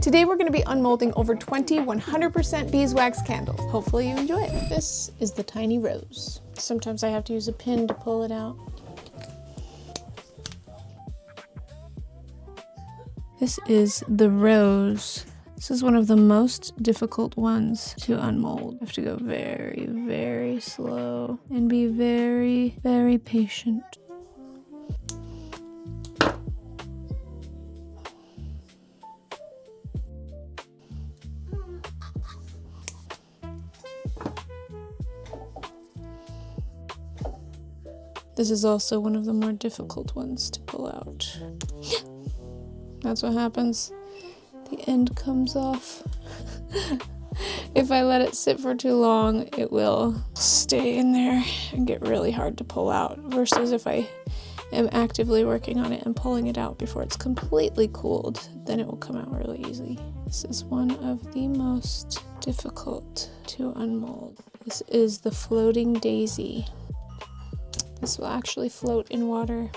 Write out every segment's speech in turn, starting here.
Today we're going to be unmolding over 20 100% beeswax candles. Hopefully you enjoy it. This is the tiny rose. Sometimes I have to use a pin to pull it out. This is the rose. This is one of the most difficult ones to unmold. You have to go very, very slow and be very, very patient. This is also one of the more difficult ones to pull out. That's what happens. The end comes off. If I let it sit for too long, it will stay in there and get really hard to pull out, versus if I am actively working on it and pulling it out before it's completely cooled, then it will come out really easy. This is one of the most difficult to unmold. This is the floating daisy. This will actually float in water.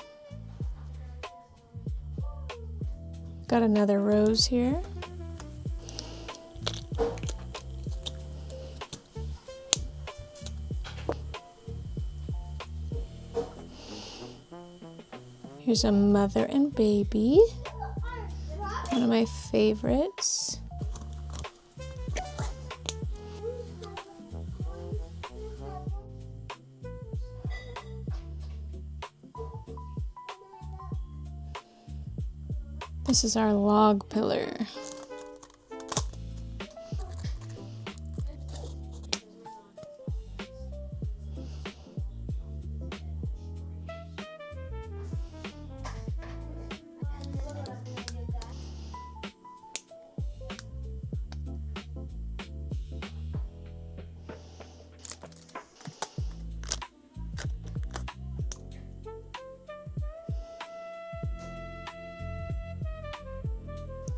Got another rose here. Here's a mother and baby. One of my favorites. This is our log pillar.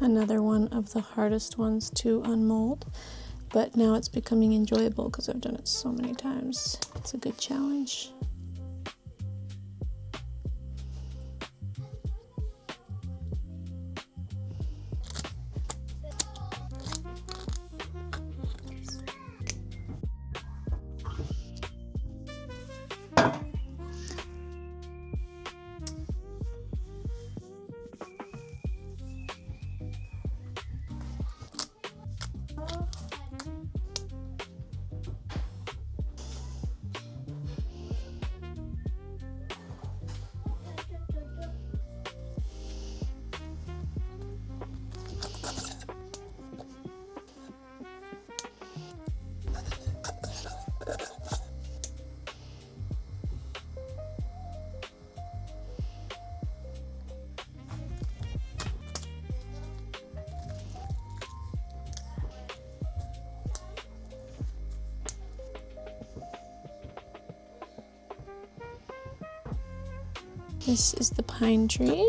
Another one of the hardest ones to unmold, but now it's becoming enjoyable because I've done it so many times. It's a good challenge. This is the pine tree.